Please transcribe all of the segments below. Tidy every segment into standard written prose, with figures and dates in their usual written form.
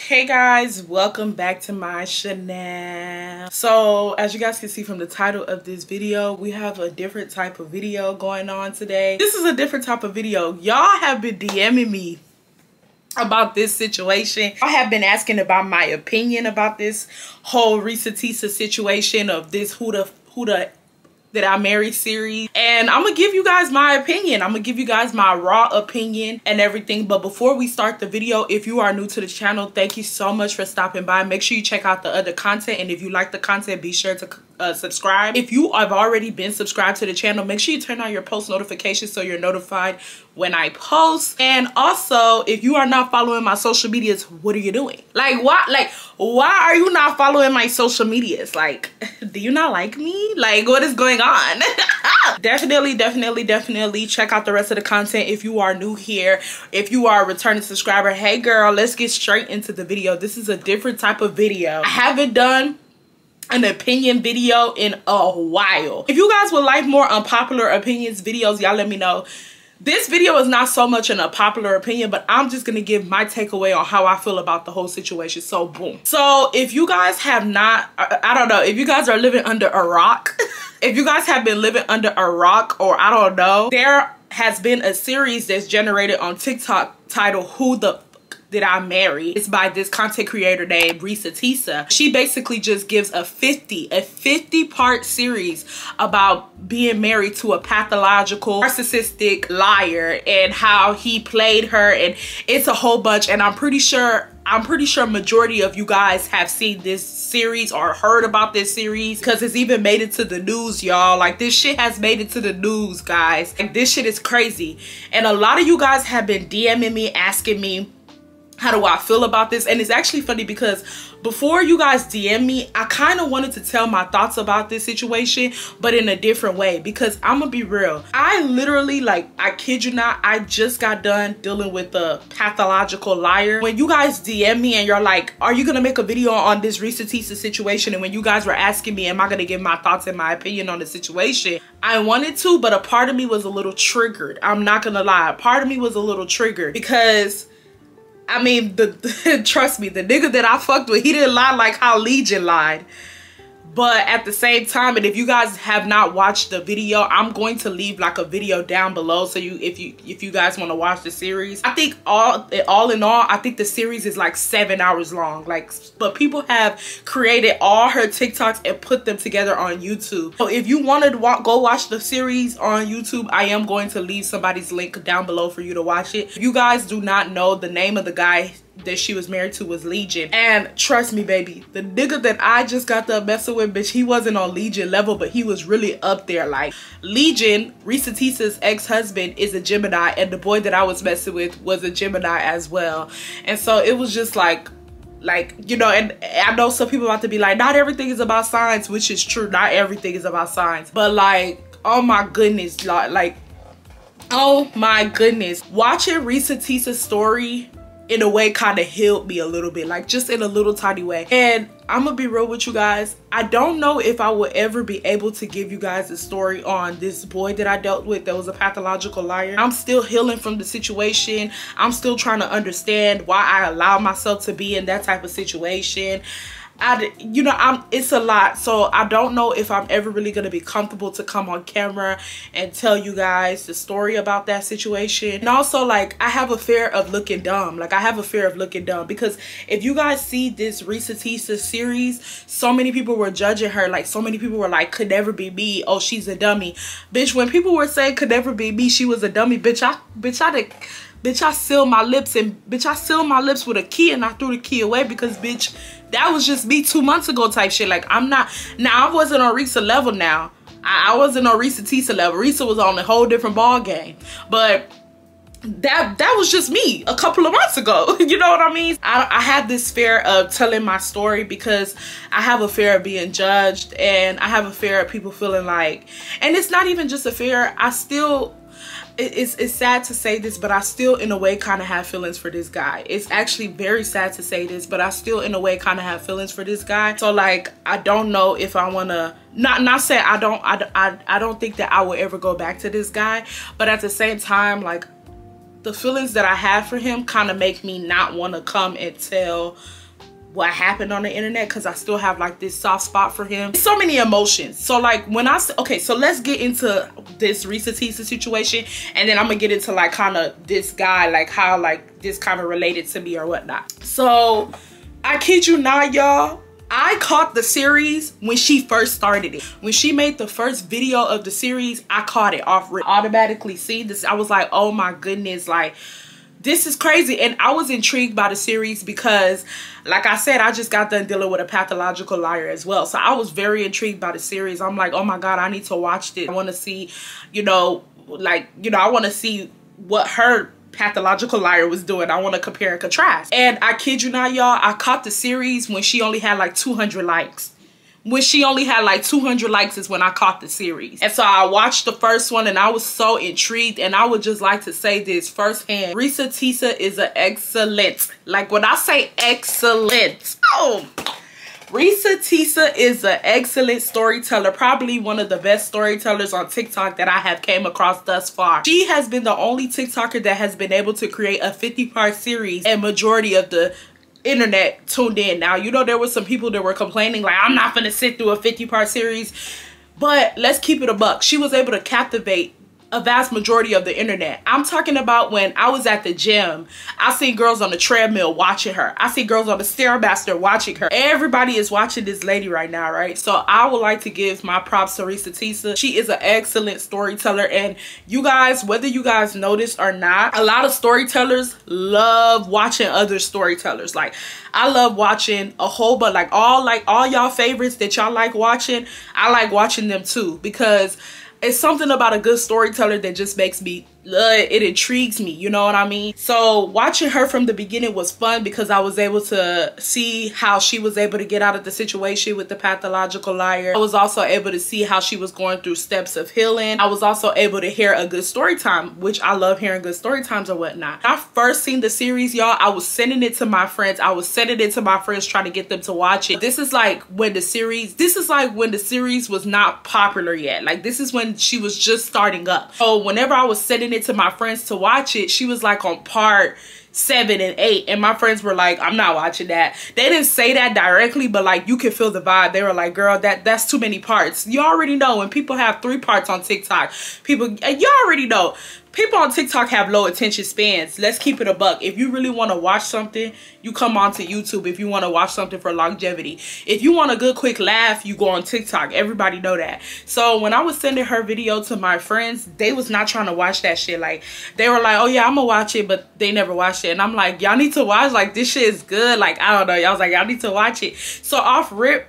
Hey guys, welcome back to my channel. So as you guys can see from the title of this video, we have a different type of video going on today. This is a different type of video. Y'all have been DMing me about this situation. I have been asking about my opinion about this whole Reesa Teesa situation of this who the that I married series, and I'm gonna give you guys my opinion. I'm gonna give you guys my raw opinion and everything. But before we start the video, if you are new to the channel, thank you so much for stopping by. Make sure you check out the other content, and if you like the content, be sure to subscribe. If you have already been subscribed to the channel, make sure you turn on your post notifications so you're notified when I post. And also, if you are not following my social medias, what are you doing? Like, why are you not following my social medias? Like, do you not like me? Like, what is going on? Definitely check out the rest of the content if you are new here. If you are a returning subscriber, hey girl, let's get straight into the video. This is a different type of video. I haven't done an opinion video in a while. If you guys would like more unpopular opinions videos, y'all let me know. This video is not so much an unpopular opinion, but I'm just gonna give my takeaway on how I feel about the whole situation. So boom. So if you guys have not, I don't know, if you guys are living under a rock, if you guys have been living under a rock, or I don't know, there has been a series that's generated on TikTok titled Who the Did I Marry? It's by this content creator named Reesa Teesa. She basically just gives a 50-part series about being married to a pathological, narcissistic liar and how he played her, and it's a whole bunch. And I'm pretty sure majority of you guys have seen this series or heard about this series, because it's even made it to the news, y'all. Like, this shit has made it to the news, guys. Like, this shit is crazy. And a lot of you guys have been DMing me, asking me, how do I feel about this? And it's actually funny because before you guys DM me, I kind of wanted to tell my thoughts about this situation, but in a different way, because I'm gonna be real. I literally, like, I kid you not, I just got done dealing with a pathological liar. When you guys DM me and you're like, are you gonna make a video on this Reesa Teesa situation? And when you guys were asking me, am I gonna give my thoughts and my opinion on the situation? I wanted to, but a part of me was a little triggered. I'm not gonna lie. A part of me was a little triggered because, I mean, trust me, the nigga that I fucked with, he didn't lie like how Legion lied. But at the same time, and if you guys have not watched the video, I'm going to leave like a video down below, so if you guys want to watch the series. I think all in all, I think the series is like 7 hours long. Like, but people have created all her TikToks and put them together on YouTube. So if you want to go watch the series on YouTube, I am going to leave somebody's link down below for you to watch it. If you guys do not know, the name of the guy that she was married to was Legion. And trust me, baby, the nigga that I just got done messing with, bitch, he wasn't on Legion level, but he was really up there. Like, Legion, Reesa Teesa's ex-husband, is a Gemini, and the boy that I was messing with was a Gemini as well. And so it was just like, you know, and I know some people about to be like, not everything is about signs, which is true. Not everything is about signs, but like, oh my goodness, like, oh my goodness. Watching Reesa Teesa's story in a way kind of healed me a little bit, like just in a little tiny way. And I'm gonna be real with you guys, I don't know if I will ever be able to give you guys a story on this boy that I dealt with that was a pathological liar. I'm still healing from the situation. I'm still trying to understand why I allowed myself to be in that type of situation. You know, it's a lot, so I don't know if I'm ever really gonna be comfortable to come on camera and tell you guys the story about that situation. And also, like, I have a fear of looking dumb. Like, I have a fear of looking dumb, because if you guys see this Reesa Teesa series, so many people were judging her. Like, so many people were like, could never be me, oh, she's a dummy. Bitch, when people were saying could never be me, she was a dummy, bitch, I sealed my lips, and bitch, I sealed my lips with a key, and I threw the key away, because bitch, that was just me 2 months ago type shit. Like, I'm not, now I wasn't on Reesa level now. I wasn't on Reesa Teesa level. Reesa was on a whole different ball game. But that was just me a couple of months ago. You know what I mean? I have this fear of telling my story, because I have a fear of being judged, and I have a fear of people feeling like, and it's not even just a fear, I still, it's sad to say this, but I still in a way kind of have feelings for this guy. It's actually very sad to say this, but I still in a way kind of have feelings for this guy. So like, I don't know if I want to, not say I don't think that I will ever go back to this guy, but at the same time, like, the feelings that I have for him kind of make me not want to come and tell what happened on the internet, because I still have like this soft spot for him. So many emotions. So like when I say, okay, so let's get into this Reesa Teesa situation, and then I'm gonna get into like kind of this guy, like how like this kind of related to me or whatnot. So I kid you not, y'all, I caught the series when she first started it. When she made the first video of the series, I caught it off rip. Automatically see this, I was like, oh my goodness, like this is crazy. And I was intrigued by the series because, like I said, I just got done dealing with a pathological liar as well. So I was very intrigued by the series. I'm like, oh my God, I need to watch this. I want to see, you know, like, you know, I want to see what her pathological liar was doing. I want to compare and contrast. And I kid you not, y'all, I caught the series when she only had like 200 likes. When she only had like 200 likes is when I caught the series. And so I watched the first one and I was so intrigued, and I would just like to say this firsthand. Reesa Teesa is an excellent, like when I say excellent, oh, Reesa Teesa is an excellent storyteller, probably one of the best storytellers on TikTok that I have came across thus far. She has been the only TikToker that has been able to create a 50-part series, and majority of the internet tuned in. Now, you know, there were some people that were complaining like, I'm not gonna sit through a 50-part series, but let's keep it a buck. She was able to captivate a vast majority of the internet. I'm talking about when I was at the gym, I see girls on the treadmill watching her. I see girls on the Stairmaster watching her. Everybody is watching this lady right now, right? So I would like to give my props to Reesa Teesa. She is an excellent storyteller, and you guys, whether you guys notice or not, a lot of storytellers love watching other storytellers. Like, I love watching a whole bunch, like all y'all favorites that y'all like watching, I like watching them too, because it's something about a good storyteller that just makes me, it intrigues me, you know what I mean? So watching her from the beginning was fun because I was able to see how she was able to get out of the situation with the pathological liar. I was also able to see how she was going through steps of healing. I was also able to hear a good story time, which I love hearing good story times or whatnot. When I first seen the series, y'all, I was sending it to my friends. I was sending it to my friends trying to get them to watch it. This is like when the series was not popular yet. Like, this is when she was just starting up. So whenever I was sending it to my friends to watch it, she was like on part 7 and 8, and my friends were like, I'm not watching that. They didn't say that directly, but like you can feel the vibe. They were like, girl, that's too many parts. You already know when people have 3 parts on TikTok, you already know people on TikTok have low attention spans. Let's keep it a buck. If you really want to watch something, you come onto YouTube. If you want to watch something for longevity, if you want a good quick laugh, you go on TikTok. Everybody know that. So when I was sending her video to my friends, they was not trying to watch that shit. Like, they were like, oh yeah, I'm gonna watch it, but they never watched it. And I'm like, y'all need to watch, like, this shit is good. Like, I don't know, y'all was like, y'all need to watch it. So off rip,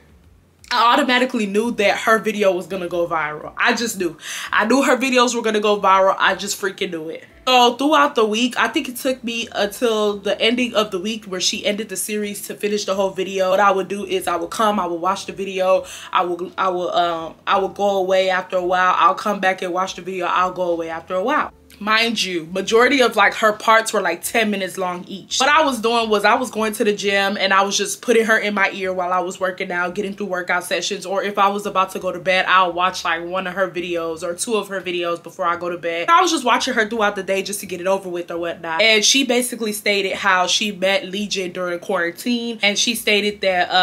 I automatically knew that her video was gonna go viral. I just knew. I knew her videos were gonna go viral. I just freaking knew it. So throughout the week, I think it took me until the ending of the week where she ended the series to finish the whole video. What I would do is I would watch the video. I would go away after a while. I'll come back and watch the video. I'll go away after a while. Mind you, majority of like her parts were like 10 minutes long each. What I was doing was I was going to the gym and I was just putting her in my ear while I was working out, getting through workout sessions. Or if I was about to go to bed, I'll watch like one of her videos or 2 of her videos before I go to bed. I was just watching her throughout the day just to get it over with or whatnot. And she basically stated how she met Legion during quarantine, and she stated that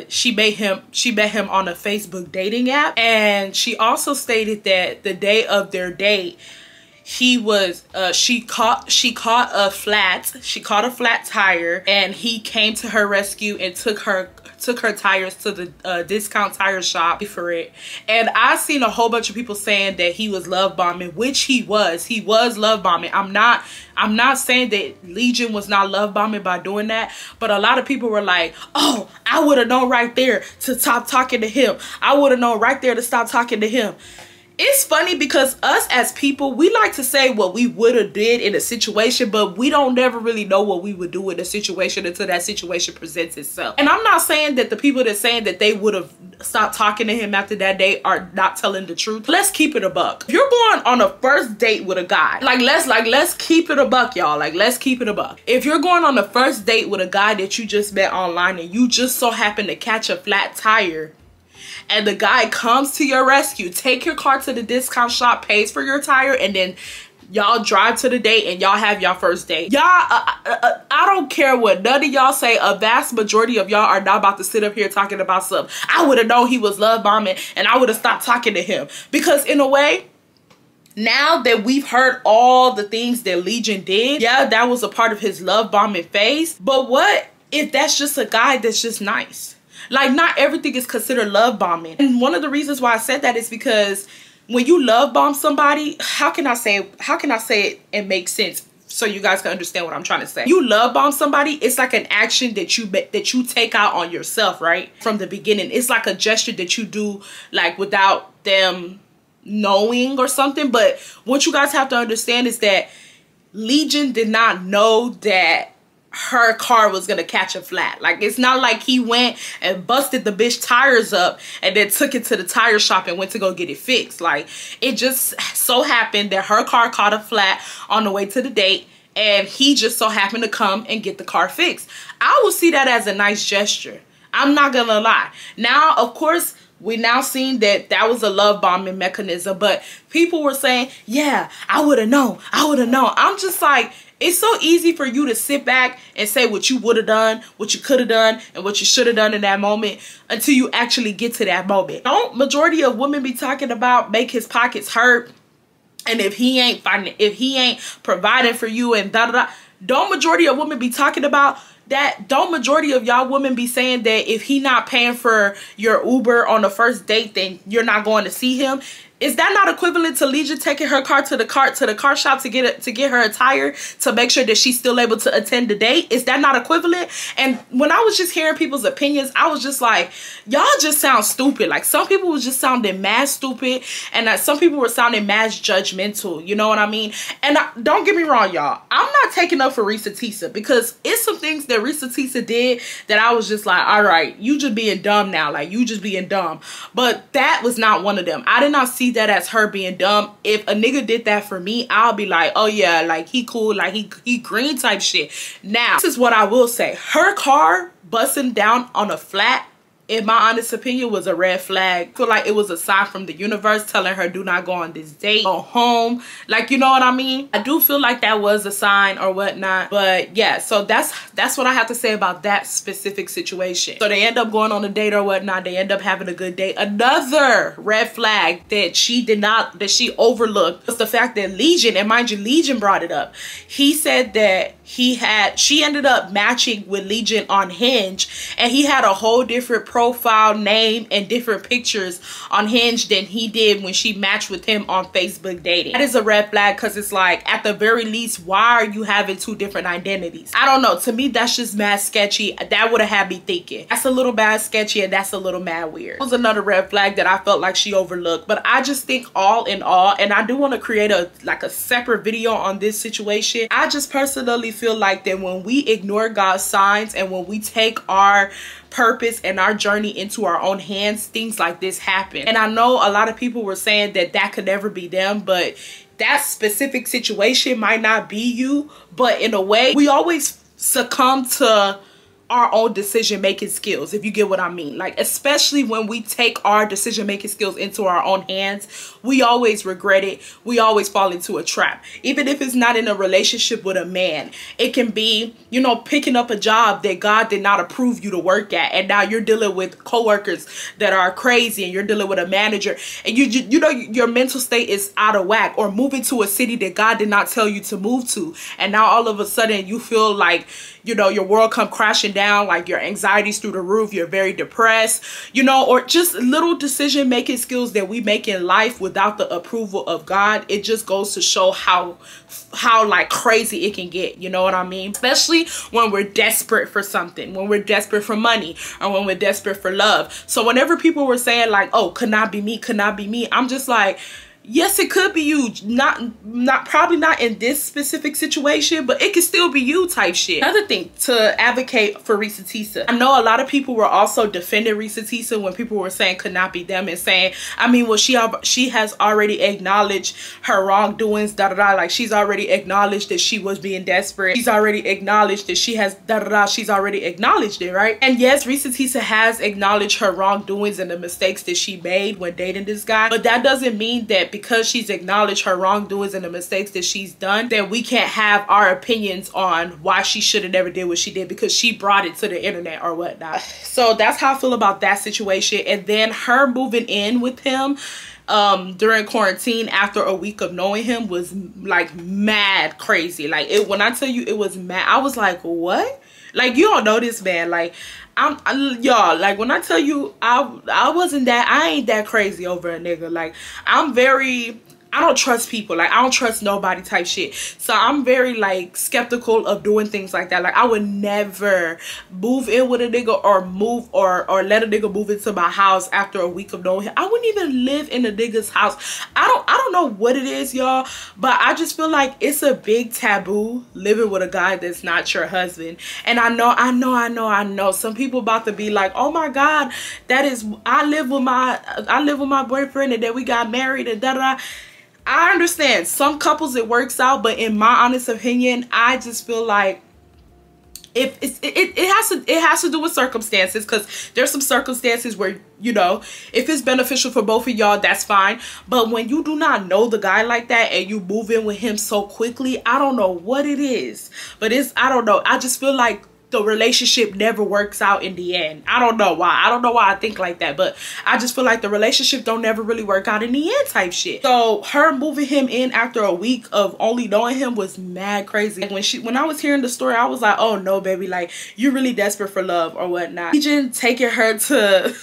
she met him on a Facebook dating app. And she also stated that the day of their date, she caught a flat tire, and he came to her rescue and took her tires to the discount tire shop for it. And I seen a whole bunch of people saying that he was love bombing, which he was love bombing. I'm not saying that Legion was not love bombing by doing that, but a lot of people were like, oh, I would have known right there to stop talking to him. I would have known right there to stop talking to him. It's funny because us as people, we like to say what we would have did in a situation, but we don't never really know what we would do in a situation until that situation presents itself. And I'm not saying that the people that's saying that they would have stopped talking to him after that date are not telling the truth. Let's keep it a buck. If you're going on a first date with a guy, let's keep it a buck, y'all. Like, let's keep it a buck. If you're going on a first date with a guy that you just met online and you just so happen to catch a flat tire, and the guy comes to your rescue, take your car to the discount shop, pays for your tire, and then y'all drive to the date and y'all have y'all first date. Y'all, I don't care what none of y'all say. A vast majority of y'all are not about to sit up here talking about something. I would have known he was love bombing and I would have stopped talking to him. Because in a way, now that we've heard all the things that Legion did, yeah, that was a part of his love bombing phase. But what if that's just a guy that's just nice? Like, not everything is considered love bombing. And one of the reasons why I said that is because when you love bomb somebody, how can I say it and make sense so you guys can understand what I'm trying to say? You love bomb somebody, it's like an action that you take out on yourself, right? From the beginning. It's like a gesture that you do, like, without them knowing or something. But what you guys have to understand is that Legion did not know that her car was gonna catch a flat. Like, it's not like he went and busted the bitch tires up and then took it to the tire shop and went to go get it fixed. Like, it just so happened that her car caught a flat on the way to the date and he just so happened to come and get the car fixed. I will see that as a nice gesture. I'm not gonna lie. Now, of course, we now seen that that was a love bombing mechanism, but people were saying, yeah, I would have known. I would have known. I'm just like, it's so easy for you to sit back and say what you would have done, what you could have done, and what you should have done in that moment until you actually get to that moment. Don't majority of women be talking about make his pockets hurt, and if he ain't providing for you and da da da. Don't majority of women be talking about that? Don't majority of y'all women be saying that if he not paying for your Uber on the first date, then you're not going to see him? Is that not equivalent to Legion taking her car to the car shop to get her a tire to make sure that she's still able to attend the date? Is that not equivalent? And when I was just hearing people's opinions, I was just like, y'all just sound stupid. Like, some people was just sounding mad stupid, and some people were sounding mad judgmental. You know what I mean? And don't get me wrong, y'all. I'm not taking up for Reesa Teesa, because it's some things that Reesa Teesa did that I was just like, all right, you just being dumb now. Like, you just being dumb. But that was not one of them. I did not see that as her being dumb. If a nigga did that for me, I'll be like, oh yeah, like, he cool, like, he green type shit. Now, this is what I will say. Her car busting down on a flat, in my honest opinion, was a red flag. I feel like it was a sign from the universe telling her, do not go on this date, go home. Like, you know what I mean? I do feel like that was a sign or whatnot. But yeah, so that's what I have to say about that specific situation. So they end up going on a date or whatnot. They end up having a good date. Another red flag that she overlooked was the fact that Legion, and mind you, Legion brought it up. He said that she ended up matching with Legion on Hinge, and he had a whole different profile name and different pictures on Hinge than he did when she matched with him on Facebook dating. That is a red flag, because it's like, at the very least, why are you having two different identities? I don't know. To me, that's just mad sketchy. That would have had me thinking. That's a little mad sketchy, and that's a little mad weird. It was another red flag that I felt like she overlooked. But I just think all in all, and I do want to create a separate video on this situation. I just personally feel like that when we ignore God's signs and when we take our purpose and our journey into our own hands, things like this happen. And I know a lot of people were saying that that could never be them, but that specific situation might not be you. But in a way, we always succumb to our own decision-making skills, if you get what I mean. Like, especially when we take our decision-making skills into our own hands, we always regret it. We always fall into a trap. Even if it's not in a relationship with a man, it can be, you know, picking up a job that God did not approve you to work at, and now you're dealing with coworkers that are crazy, and you're dealing with a manager, and you know your mental state is out of whack. Or moving to a city that God did not tell you to move to, and now all of a sudden you feel like, you know, your world come crashing down, like your anxiety's through the roof, you're very depressed, you know, or just little decision making skills that we make in life without the approval of God. It just goes to show how like crazy it can get, you know what I mean? Especially when we're desperate for something, when we're desperate for money, or when we're desperate for love. So whenever people were saying like, oh, could not be me, I'm just like, yes, it could be you. Probably not in this specific situation, but it could still be you type shit. Another thing to advocate for Reesa Teesa. I know a lot of people were also defending Reesa Teesa when people were saying could not be them and saying, I mean, well, she has already acknowledged her wrongdoings, like she's already acknowledged that she was being desperate. She's already acknowledged that she has she's already acknowledged it, right? And yes, Reesa Teesa has acknowledged her wrongdoings and the mistakes that she made when dating this guy, but that doesn't mean that because she's acknowledged her wrongdoings and the mistakes that she's done, that we can't have our opinions on why she should have never did what she did because she brought it to the internet or whatnot. So that's how I feel about that situation. And then her moving in with him during quarantine after a week of knowing him was like mad crazy. Like when I tell you it was mad, I was like, what? Like, you don't know this man. Like, y'all, like, when I tell you I ain't that crazy over a nigga. Like, I don't trust people. Like, I don't trust nobody type shit. So I'm very like skeptical of doing things like that. Like, I would never move in with a nigga or let a nigga move into my house after a week of knowing him. I wouldn't even live in a nigga's house. I don't know what it is, y'all, but I just feel like it's a big taboo living with a guy that's not your husband. And I know some people about to be like, oh my God, that is, I live with my boyfriend and then we got married and da-da-da. I understand some couples it works out, but in my honest opinion, I just feel like if it has to do with circumstances, because there's some circumstances where, you know, if it's beneficial for both of y'all, that's fine. But when you do not know the guy like that and you move in with him so quickly, I don't know what it is, but I don't know. I just feel like the relationship never works out in the end. I don't know why. I don't know why I think like that, but I just feel like the relationship don't never really work out in the end type shit. So her moving him in after a week of only knowing him was mad crazy. Like when I was hearing the story, I was like, oh no, baby, like you're really desperate for love or whatnot. Legion taking her to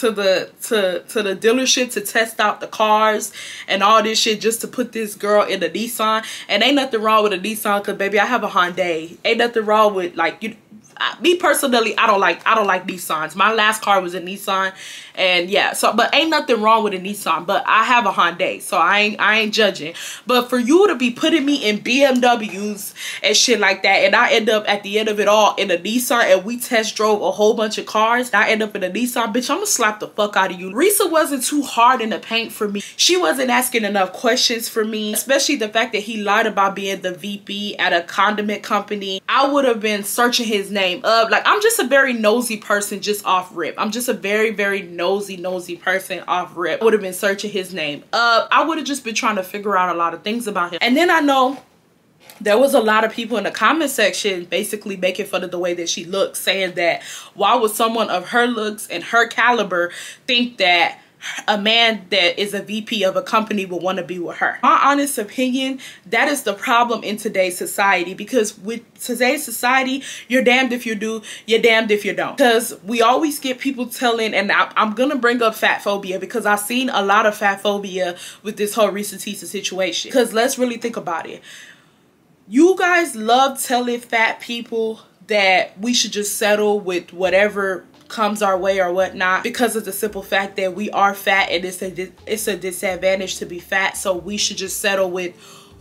the dealership to test out the cars and all this shit just to put this girl in the Nissan. And ain't nothing wrong with a Nissan, because baby, I have a Hyundai. Ain't nothing wrong with, like, you, me personally, I don't like Nissans. My last car was a Nissan, and yeah, so but ain't nothing wrong with a Nissan, but I have a Hyundai, so I ain't judging. But for you to be putting me in BMWs and shit like that, and I end up at the end of it all in a Nissan, and we test drove a whole bunch of cars, and I end up in a Nissan, bitch, I'm gonna slap the fuck out of you. Reesa wasn't too hard in the paint for me. She wasn't asking enough questions for me, especially the fact that he lied about being the VP at a condiment company. I would have been searching his name up. Like, I'm just a very nosy person just off rip. I'm just a very, very nosy person off rip. I would have been searching his name up. I would have just been trying to figure out a lot of things about him. And then I know there was a lot of people in the comment section basically making fun of the way that she looks, saying that why would someone of her looks and her caliber think that a man that is a VP of a company will want to be with her. My honest opinion, that is the problem in today's society, because with today's society, you're damned if you do, you're damned if you don't. Because we always get people telling, and I'm gonna bring up fat phobia because I've seen a lot of fat phobia with this whole Reesa Teesa situation. Because let's really think about it. You guys love telling fat people that we should just settle with whatever comes our way or whatnot, because of the simple fact that we are fat and it's a disadvantage to be fat, so we should just settle with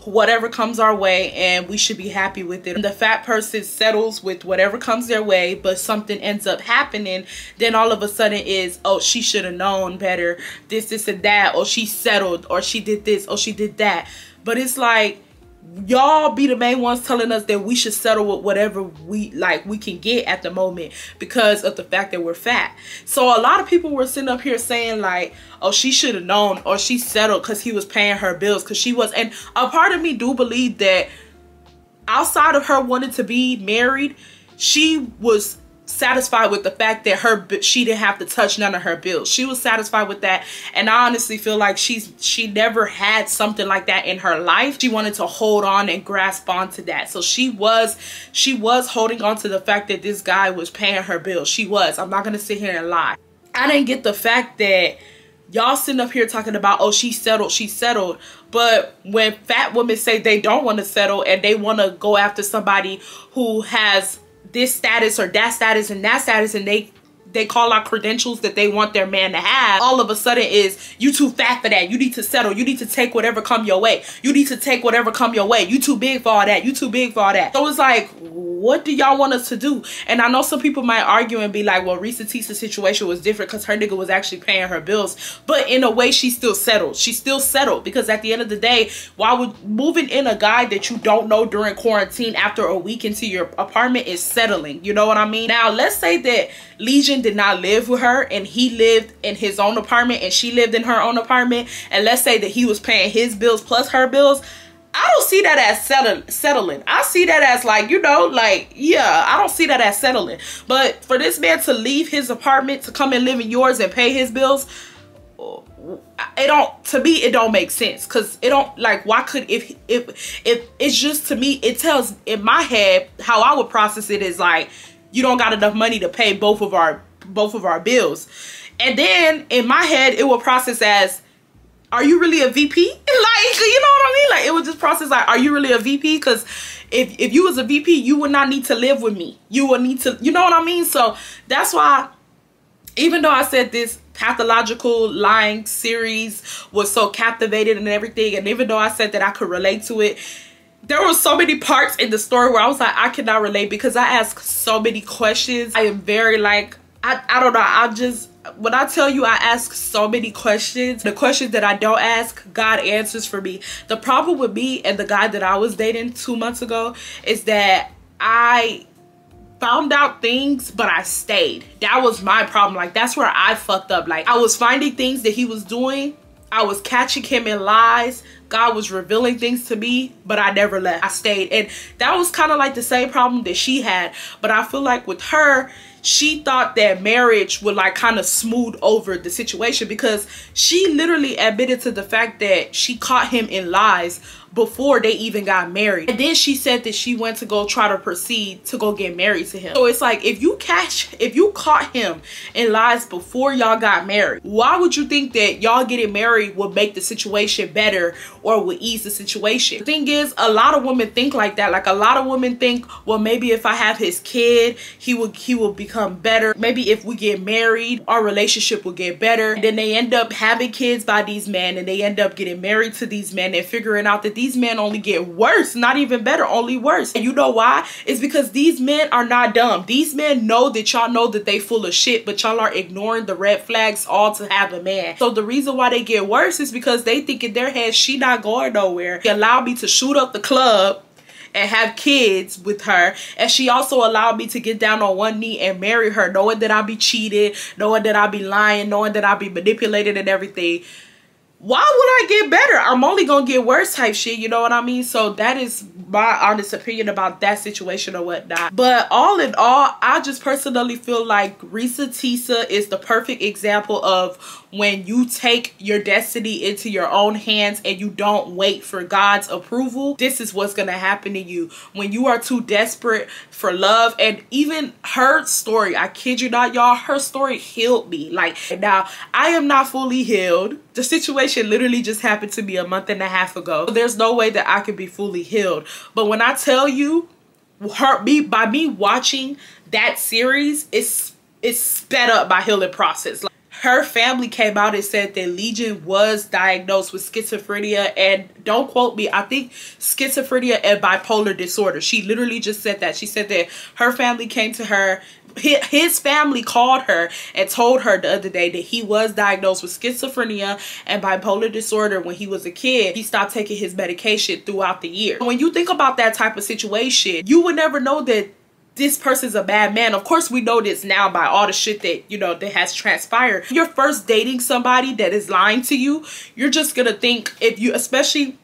whatever comes our way and we should be happy with it. And the fat person settles with whatever comes their way, but something ends up happening, then all of a sudden is, oh, she should have known better, this and that, or she settled, or she did this, or she did that. But it's like, y'all be the main ones telling us that we should settle with whatever we can get at the moment because of the fact that we're fat. So a lot of people were sitting up here saying like, oh, she should have known, or she settled because he was paying her bills, because she was. And a part of me do believe that outside of her wanting to be married, she was satisfied with the fact that she didn't have to touch none of her bills. She was satisfied with that, and I honestly feel like she never had something like that in her life. She wanted to hold on and grasp onto that. So she was holding on to the fact that this guy was paying her bills. She was. I'm not gonna sit here and lie. I didn't get the fact that y'all sitting up here talking about, oh, she settled. But when fat women say they don't want to settle and they want to go after somebody who has this status or that status and that status, and they they call out credentials that they want their man to have, all of a sudden is, you too fat for that, you need to settle, you need to take whatever come your way, you need to take whatever come your way, you too big for all that, you too big for all that. So it's like, what do y'all want us to do? And I know some people might argue and be like, well, Reesa Teesa's situation was different because her nigga was actually paying her bills, but in a way she still settled. She still settled, because at the end of the day, why would moving in a guy that you don't know during quarantine after a week into your apartment is settling, you know what I mean? Now let's say that Legion did not live with her and he lived in his own apartment and she lived in her own apartment, and let's say that he was paying his bills plus her bills. I don't see that as settling. I see that as like, you know, like, yeah, I don't see that as settling. But for this man to leave his apartment to come and live in yours and pay his bills, it don't, to me, it don't make sense. Because it don't, like, why could, if it's just, to me, it tells, in my head, how I would process it is like, you don't got enough money to pay both of our bills. And then in my head, it will process as, are you really a VP? Like, you know what I mean? Like, it would just process like, are you really a VP? Because if you was a VP, you would not need to live with me. You would need to, you know what I mean? So that's why, even though I said this pathological lying series was so captivated and everything, and even though I said that I could relate to it, there were so many parts in the story where I was like, I cannot relate, because I ask so many questions. I am very like, I don't know, I just, when I tell you I ask so many questions, the questions that I don't ask, God answers for me. The problem with me and the guy that I was dating 2 months ago is that I found out things, but I stayed. That was my problem. Like, that's where I fucked up. Like, I was finding things that he was doing, I was catching him in lies, God was revealing things to me, but I never left. I stayed. And that was kind of like the same problem that she had. But I feel like with her, she thought that marriage would like kind of smooth over the situation, because she literally admitted to the fact that she caught him in lies before they even got married. And then she said that she went to go try to proceed to go get married to him. So it's like, if you caught him in lies before y'all got married, why would you think that y'all getting married would make the situation better or would ease the situation? The thing is, a lot of women think like that. Like, a lot of women think, well, maybe if I have his kid, he will become better. Maybe if we get married, our relationship will get better. And then they end up having kids by these men, and they end up getting married to these men and figuring out that these men only get worse, not even better, only worse. And you know why? It's because these men are not dumb. These men know that y'all know that they full of shit, but y'all are ignoring the red flags all to have a man. So the reason why they get worse is because they think in their head, she not going nowhere. He allowed me to shoot up the club and have kids with her, and she also allowed me to get down on one knee and marry her, knowing that I be cheated, knowing that I be lying, knowing that I be manipulated and everything. Why would I get better? I'm only gonna get worse type shit, you know what I mean? So that is my honest opinion about that situation or whatnot. But all in all, I just personally feel like Reesa Teesa is the perfect example of when you take your destiny into your own hands and you don't wait for God's approval. This is what's gonna happen to you when you are too desperate for love. And even her story, I kid you not, y'all, her story healed me. Like, now I am not fully healed. The situation literally just happened to me a month and a half ago. There's no way that I could be fully healed. But when I tell you, by me watching that series, it's sped up my healing process. Like, her family came out and said that Legion was diagnosed with schizophrenia, and don't quote me, I think schizophrenia and bipolar disorder. She literally just said that. She said that her family came to her, his family called her and told her the other day that he was diagnosed with schizophrenia and bipolar disorder when he was a kid. He stopped taking his medication throughout the year. When you think about that type of situation, you would never know that this person's a bad man. Of course, we know this now by all the shit that, you know, that has transpired. If you're first dating somebody that is lying to you, you're just gonna think, especially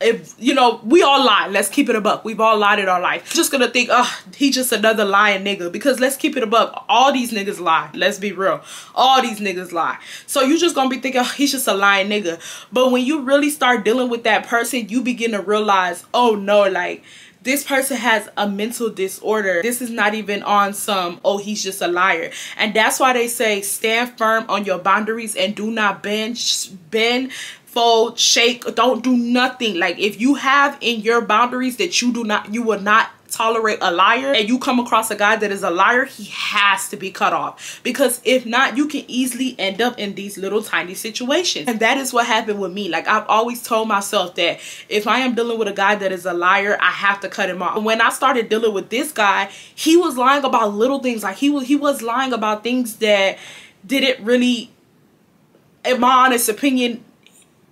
if, you know, we all lie. Let's keep it a buck. We've all lied in our life. You're just gonna think, oh, he's just another lying nigga. Because let's keep it a buck. All these niggas lie. Let's be real. All these niggas lie. So you're just gonna be thinking, oh, he's just a lying nigga. But when you really start dealing with that person, you begin to realize, oh no, like, this person has a mental disorder. This is not even on some, oh, he's just a liar. And that's why they say stand firm on your boundaries and do not bend, fold, shake, don't do nothing. Like, if you have in your boundaries that you will not tolerate a liar, and you come across a guy that is a liar, he has to be cut off, because if not, you can easily end up in these little tiny situations. And that is what happened with me. Like, I've always told myself that if I am dealing with a guy that is a liar, I have to cut him off. When I started dealing with this guy, he was lying about little things. Like, he was lying about things that didn't really, in my honest opinion,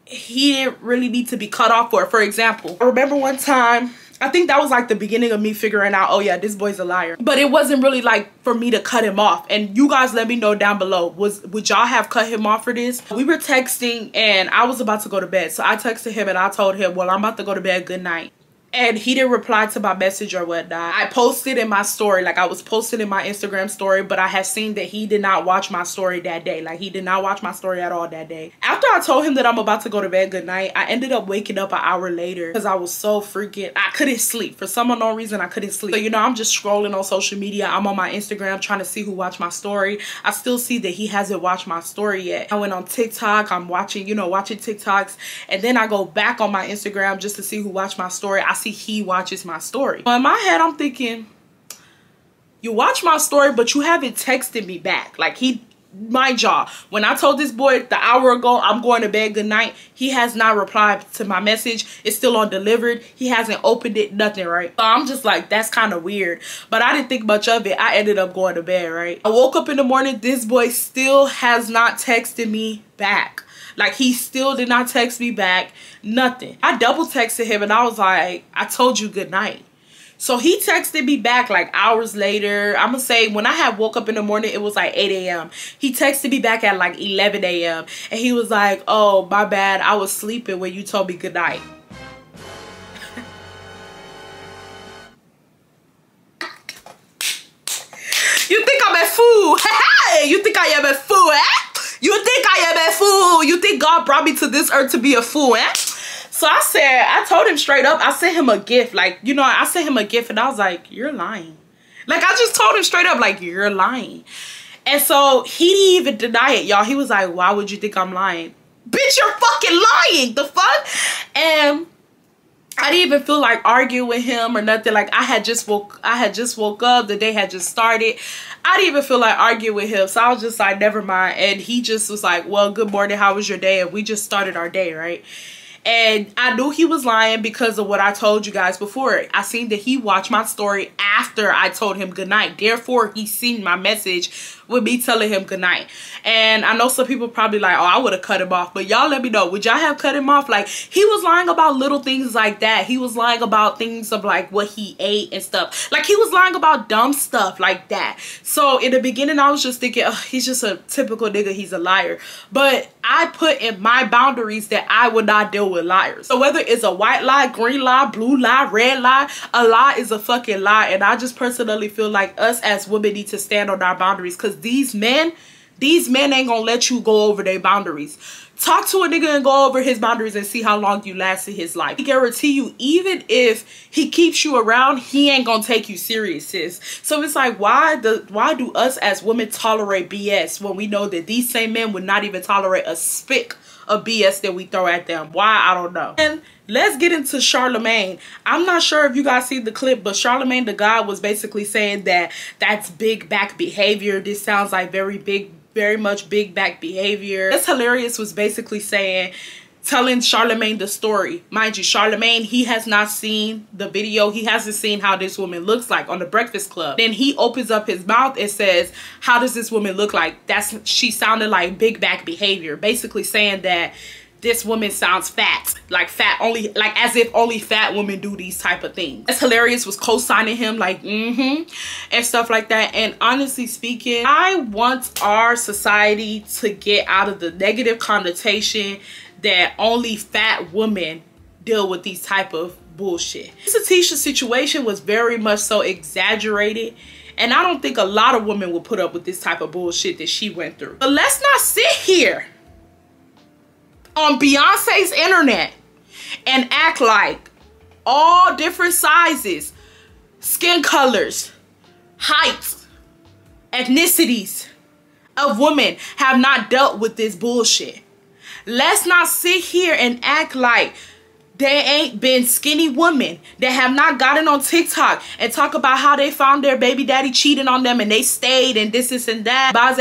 he didn't really need to be cut off for. For example, I remember one time, I think that was like the beginning of me figuring out, oh yeah, this boy's a liar. But it wasn't really like for me to cut him off. And you guys let me know down below, would y'all have cut him off for this? We were texting and I was about to go to bed. So I texted him and I told him, well, I'm about to go to bed, good night. And he didn't reply to my message or whatnot. I posted in my story, like I was posting in my Instagram story, but I had seen that he did not watch my story that day. Like, he did not watch my story at all that day. After I told him that I'm about to go to bed, good night, I ended up waking up an hour later because I was so freaking, I couldn't sleep. For some unknown reason, I couldn't sleep. So, you know, I'm just scrolling on social media. I'm on my Instagram trying to see who watched my story. I still see that he hasn't watched my story yet. I went on TikTok. I'm watching, you know, watching TikToks. And then I go back on my Instagram just to see who watched my story. I see he watches my story. In my head, I'm thinking, you watch my story, but you haven't texted me back. Like, he, mind y'all, when I told this boy the hour ago, I'm going to bed, good night, he has not replied to my message. It's still on delivered. He hasn't opened it, nothing, right? So I'm just like, that's kind of weird. But I didn't think much of it. I ended up going to bed, right? I woke up in the morning. This boy still has not texted me back. Like, he still did not text me back, nothing. I double texted him and I was like, I told you good night. So he texted me back like hours later. I'm gonna say when I had woke up in the morning, it was like 8 a.m. He texted me back at like 11 a.m. and he was like, oh, my bad, I was sleeping when you told me good night. You think I'm a fool? Hey, you think I am a fool, eh? You think I am a fool? You think God brought me to this earth to be a fool, eh? So I told him straight up, I sent him a gift. Like, you know, I sent him a gift and I was like, you're lying. Like, I just told him straight up, like, you're lying. And so he didn't even deny it, y'all. He was like, why would you think I'm lying? Bitch, you're fucking lying. The fuck? And I didn't even feel like arguing with him or nothing. Like, I had just woke up. The day had just started. I didn't even feel like arguing with him. So I was just like, never mind. And he just was like, well, good morning. How was your day? And we just started our day, right? And I knew he was lying because of what I told you guys before. I seen that he watched my story after I told him goodnight. Therefore, he seen my message with me telling him goodnight. And I know some people probably like, oh, I would have cut him off. But y'all let me know, would y'all have cut him off? Like, he was lying about little things like that. He was lying about things of like what he ate and stuff. Like, he was lying about dumb stuff like that. So in the beginning, I was just thinking, oh, he's just a typical nigga. He's a liar. But I put in my boundaries that I would not deal with liars. So whether it's a white lie, green lie, blue lie, red lie, a lie is a fucking lie. And I just personally feel like us as women need to stand on our boundaries, because these men ain't gonna let you go over their boundaries. Talk to a nigga and go over his boundaries and see how long you last in his life. I guarantee you, even if he keeps you around, he ain't gonna take you serious, sis. So it's like, why do us as women tolerate BS when we know that these same men would not even tolerate a speck of BS that we throw at them? Why? I don't know. And let's get into Charlemagne. I'm not sure if you guys see the clip, but Charlemagne the God was basically saying that that's big back behavior. This sounds like very much big back behavior. That's hilarious was basically saying, telling Charlemagne the story. Mind you, Charlemagne, he has not seen the video. He hasn't seen how this woman looks like on the Breakfast Club. Then he opens up his mouth and says, how does this woman look like? She sounded like big back behavior. Basically saying that this woman sounds fat, like as if only fat women do these type of things. That's hilarious was co-signing him like and stuff like that. And honestly speaking, I want our society to get out of the negative connotation that only fat women deal with these type of bullshit. Reesa Teesa's situation was very much so exaggerated, and I don't think a lot of women will put up with this type of bullshit that she went through. But let's not sit here on Beyonce's internet and act like all different sizes, skin colors, heights, ethnicities of women have not dealt with this bullshit. Let's not sit here and act like There ain't been skinny women that have not gotten on TikTok and talk about how they found their baby daddy cheating on them and they stayed and this and that, baze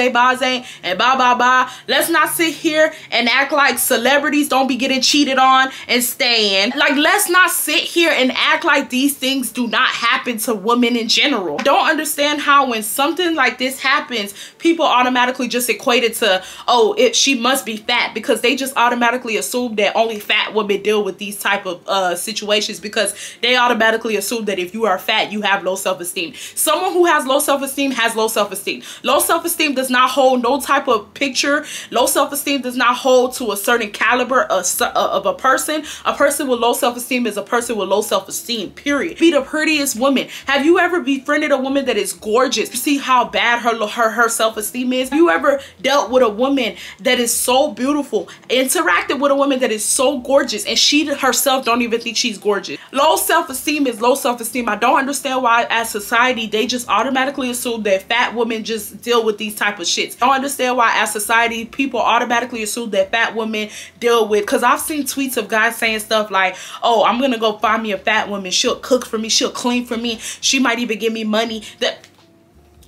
and ba. Let's not sit here and act like celebrities don't be getting cheated on and staying. Like, let's not sit here and act like these things do not happen to women in general. Don't understand how when something like this happens, people automatically just equate it to, oh, she must be fat, because they just automatically assume that only fat women deal with these type of situations, because they automatically assume that if you are fat, you have low self-esteem. Someone who has low self-esteem has low self-esteem. Low self-esteem does not hold no type of picture. Low self-esteem does not hold to a certain caliber of a person. A person with low self-esteem is a person with low self-esteem, period. Be the prettiest woman. Have you ever befriended a woman that is gorgeous? See how bad her self-esteem is? Have you ever dealt with a woman that is so beautiful, interacted with a woman that is so gorgeous, and she herself don't even think she's gorgeous? Low self-esteem is low self-esteem. I don't understand why as society they just automatically assume that fat women just deal with these type of shits. I don't understand why as society people automatically assume that fat women deal with, because I've seen tweets of guys saying stuff like, oh, I'm gonna go find me a fat woman, she'll cook for me, she'll clean for me, she might even give me money. That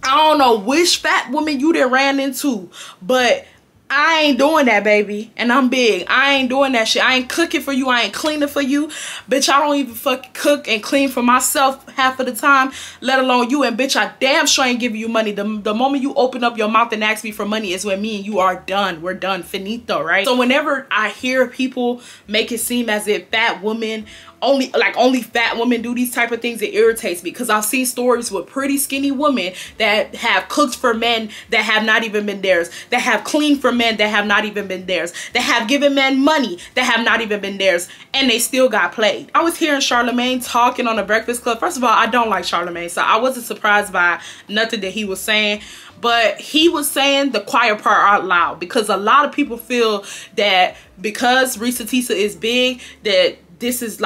I don't know which fat woman you done ran into, but I ain't doing that, baby. And I'm big. I ain't doing that shit. I ain't cooking for you. I ain't cleaning for you. Bitch, I don't even fucking cook and clean for myself half of the time, let alone you. And bitch, I damn sure ain't giving you money. The moment you open up your mouth and ask me for money is when me and you are done. We're done. Finito, right? So whenever I hear people make it seem as if fat women only fat women do these type of things, it irritates me, because I've seen stories with pretty skinny women that have cooked for men that have not even been theirs, that have cleaned for men that have not even been theirs, that have given men money that have not even been theirs, and they still got played. I was hearing Charlemagne talking on the Breakfast Club. First of all, I don't like Charlemagne, so I wasn't surprised by nothing that he was saying. But he was saying the quiet part out loud, because a lot of people feel that because Reesa Teesa is big, that this is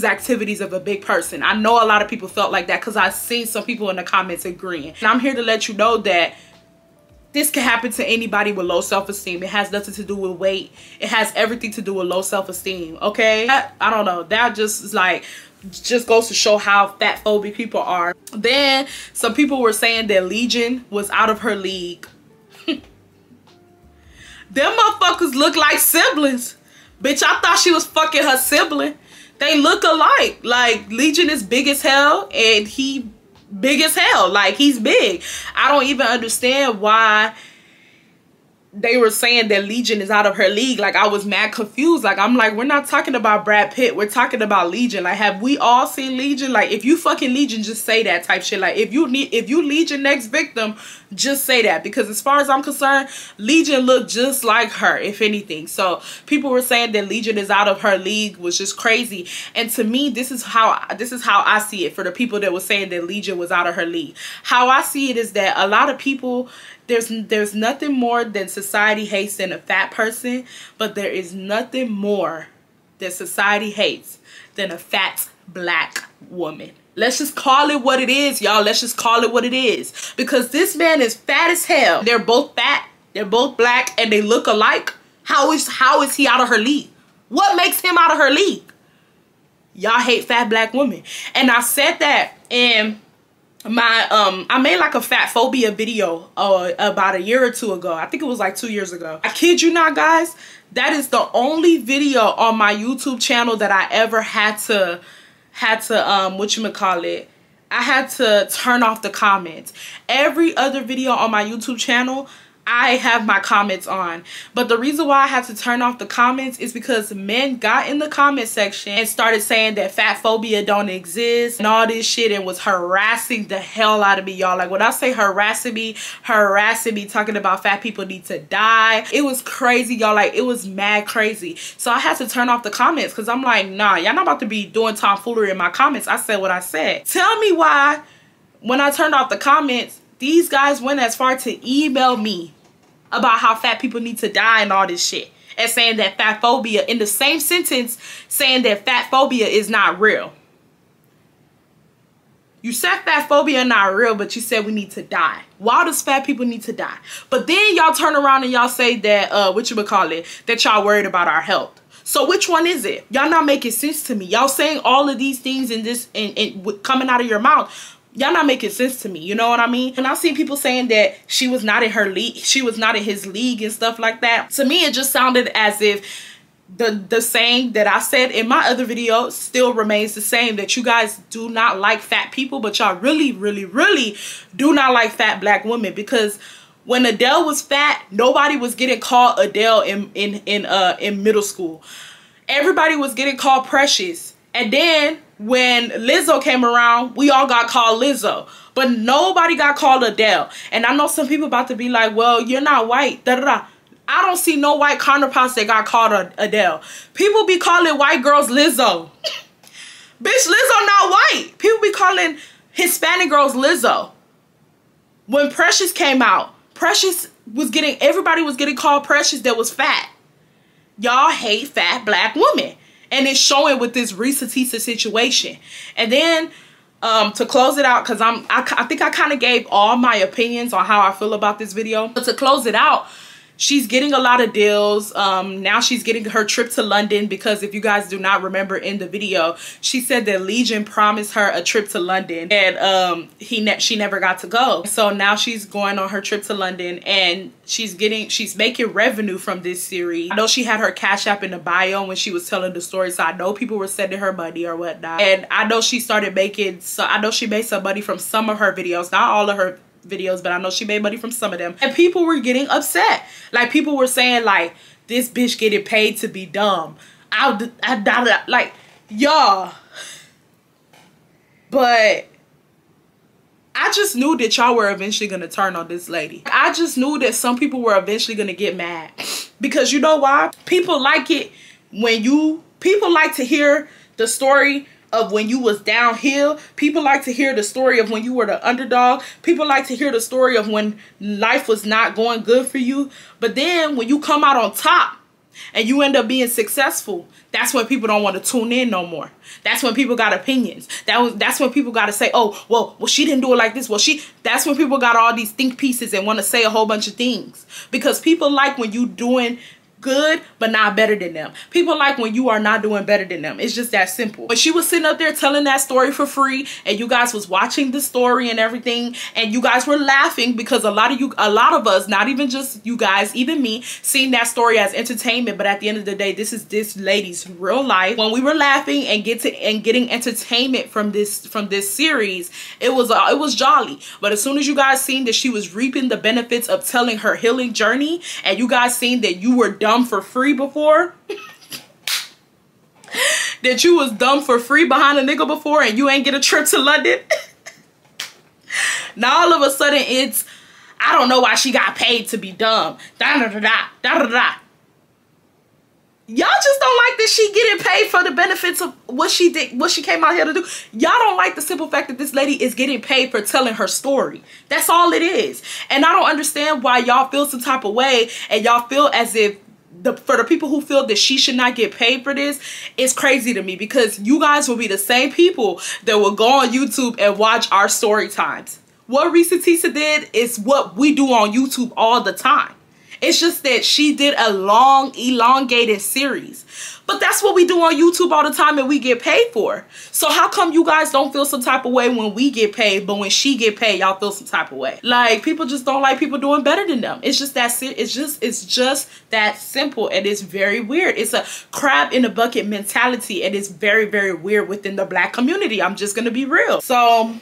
activities of a big person. I know a lot of people felt like that, because I've seen some people in the comments agreeing. And I'm here to let you know that this can happen to anybody with low self-esteem. It has nothing to do with weight. It has everything to do with low self-esteem, okay? I don't know. That just is like, just goes to show how fat phobic people are. Then some people were saying that Legion was out of her league. Them motherfuckers look like siblings. Bitch, I thought she was fucking her sibling. They look alike. Like, Legion is big as hell and he big as hell. Like, he's big. I don't even understand why they were saying that Legion is out of her league. Like, I was mad confused. Like, I'm like, we're not talking about Brad Pitt. We're talking about Legion. Like, have we all seen Legion? Like, if you fucking Legion, just say that type shit. Like, if you Legion next victim, just say that. Because as far as I'm concerned, Legion looked just like her, if anything. So people were saying that Legion is out of her league, was just crazy. And to me, this is how I see it. For the people that were saying that Legion was out of her league, how I see it is that a lot of people, there's nothing more than society hates than a fat person, but there is nothing more that society hates than a fat black woman. Let's just call it what it is, y'all. Let's just call it what it is. Because this man is fat as hell. They're both fat, they're both black, and they look alike. How is he out of her league? What makes him out of her league? Y'all hate fat black women. And I said that in my I made like a fat phobia video about a year or two ago. I think it was like 2 years ago. I kid you not, guys, that is the only video on my YouTube channel that I ever had to whatchamacallit, I had to turn off the comments. Every other video on my YouTube channel, I have my comments on. But the reason why I had to turn off the comments is because men got in the comment section and started saying that fat phobia don't exist and all this shit, and was harassing the hell out of me, y'all. Like, when I say harassing me, talking about fat people need to die. It was crazy, y'all. Like, it was mad crazy. So I had to turn off the comments, because I'm like, nah, y'all not about to be doing tomfoolery in my comments. I said what I said. Tell me why, when I turned off the comments, these guys went as far to email me about how fat people need to die and all this shit, and saying that fat phobia, in the same sentence, saying that fat phobia is not real. You said fat phobia not real, but you said we need to die. Why does fat people need to die? But then y'all turn around and y'all say that, that y'all worried about our health. So which one is it? Y'all not making sense to me. Y'all saying all of these things in this and coming out of your mouth. Y'all not making sense to me. You know what I mean? And I see people saying that she was not in her league. She was not in his league and stuff like that. To me, it just sounded as if the saying that I said in my other video still remains the same, that you guys do not like fat people, but y'all really, really, really do not like fat black women. Because when Adele was fat, nobody was getting called Adele in middle school. Everybody was getting called Precious. And then when Lizzo came around, we all got called Lizzo, but nobody got called Adele. And I know some people about to be like, well, you're not white, da da da. I don't see no white counterparts that got called Adele. People be calling white girls Lizzo. Bitch, Lizzo not white. People be calling Hispanic girls Lizzo. When Precious came out, Precious was getting, everybody was getting called Precious that was fat. Y'all hate fat black women. And it's showing with this Reesa Teesa situation. And then to close it out, because I think I kind of gave all my opinions on how I feel about this video. But to close it out, she's getting a lot of deals. Now she's getting her trip to London, because if you guys do not remember in the video, she said that Legion promised her a trip to London, and she never got to go. So now she's going on her trip to London, and she's making revenue from this series. I know she had her Cash App in the bio when she was telling the story, so I know people were sending her money or whatnot. And I know she started making, so I know she made some money from some of her videos, not all of her videos, but I know she made money from some of them. And people were getting upset. Like, people were saying like, this bitch getting paid to be dumb. Like, y'all. But I just knew that y'all were eventually gonna turn on this lady. I just knew that some people were eventually gonna get mad, because you know why? People like it when people like to hear the story of when you was downhill. People like to hear the story of when you were the underdog. People like to hear the story of when life was not going good for you. But then when you come out on top and you end up being successful, that's when people don't want to tune in no more. That's when people got opinions. That's when people got to say, oh, well, she didn't do it like this. Well, that's when people got all these think pieces and want to say a whole bunch of things. Because people like when you doing good but not better than them. People like when you are not doing better than them. It's just that simple. But she was sitting up there telling that story for free, and you guys was watching the story and everything, and you guys were laughing, because a lot of us, not even just you guys, even me, seen that story as entertainment. But at the end of the day, this is this lady's real life. When we were laughing and getting entertainment from this series, it was jolly. But as soon as you guys seen that she was reaping the benefits of telling her healing journey, and you guys seen that you were dumb for free before, that you was dumb for free behind a nigga before, and you ain't get a trip to London. Now all of a sudden it's, I don't know why she got paid to be dumb. Da da da da da da da. Y'all just don't like that she getting paid for the benefits of what she did, what she came out here to do. Y'all don't like the simple fact that this lady is getting paid for telling her story. That's all it is. And I don't understand why y'all feel some type of way, and y'all feel as if for the people who feel that she should not get paid for this, it's crazy to me, because you guys will be the same people that will go on YouTube and watch our story times. What Reesa Teesa did is what we do on YouTube all the time. It's just that she did a long, elongated series. But that's what we do on YouTube all the time, and we get paid for. So how come you guys don't feel some type of way when we get paid, but when she get paid, y'all feel some type of way? Like, people just don't like people doing better than them. It's just that it's just that simple, and it's very weird. It's a crab in a bucket mentality, and it's very, very weird within the black community. I'm just gonna be real. So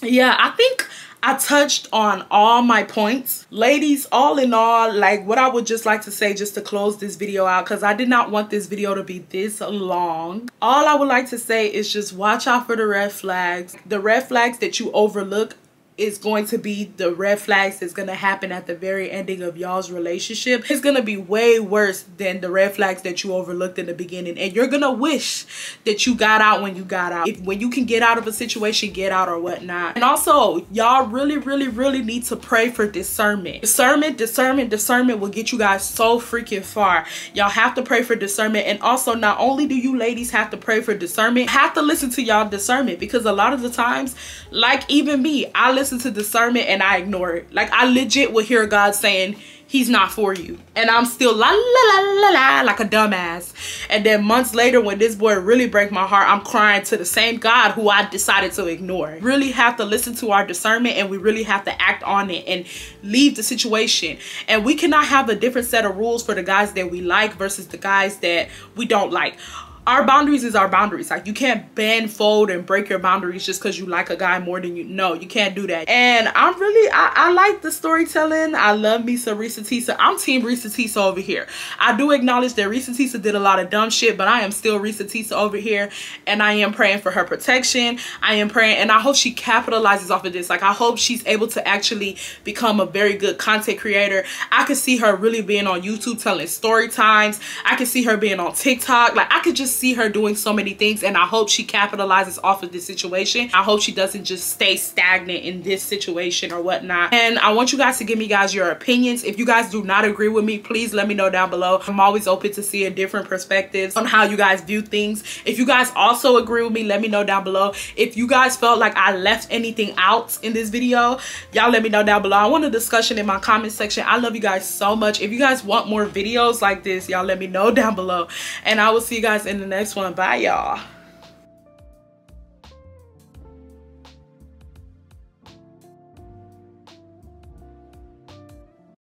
yeah, I think I touched on all my points. Ladies, all in all, like, what I would just like to say, just to close this video out, because I did not want this video to be this long. All I would like to say is just watch out for the red flags. The red flags that you overlook is going to be the red flags that's going to happen at the very ending of y'all's relationship. It's going to be way worse than the red flags that you overlooked in the beginning, and you're going to wish that you got out when you got out. When you can get out of a situation, get out or whatnot. And also, y'all really, really, really need to pray for discernment. Discernment will get you guys so freaking far. Y'all have to pray for discernment. And also, not only do you ladies have to pray for discernment, you have to listen to y'all discernment, because a lot of the times, like even me, I listen to discernment and I ignore it. Like, I legit will hear God saying he's not for you. And I'm still la la la la la like a dumbass. And then months later, when this boy really break my heart, I'm crying to the same God who I decided to ignore. Really have to listen to our discernment, and we really have to act on it and leave the situation. And we cannot have a different set of rules for the guys that we like versus the guys that we don't like. Our boundaries is our boundaries. Like, you can't bend, fold, and break your boundaries just because you like a guy more than you. No, you can't do that. And I'm really, I like the storytelling. I love me some Reesa Teesa. I'm team Reesa Teesa over here. I do acknowledge that Reesa Teesa did a lot of dumb shit, but I am still Reesa Teesa over here. And I am praying for her protection. I am praying, and I hope she capitalizes off of this. Like, I hope she's able to actually become a very good content creator. I could see her really being on YouTube telling story times. I could see her being on TikTok. Like, I could just see her doing so many things, and I hope she capitalizes off of this situation. I hope she doesn't just stay stagnant in this situation or whatnot. And I want you guys to give me your opinions. If you guys do not agree with me, please let me know down below. I'm always open to seeing different perspectives on how you guys view things. If you guys also agree with me, let me know down below. If you guys felt like I left anything out in this video, y'all let me know down below. I want a discussion in my comment section. I love you guys so much. If you guys want more videos like this, y'all let me know down below, and I will see you guys in the next one. Bye, y'all.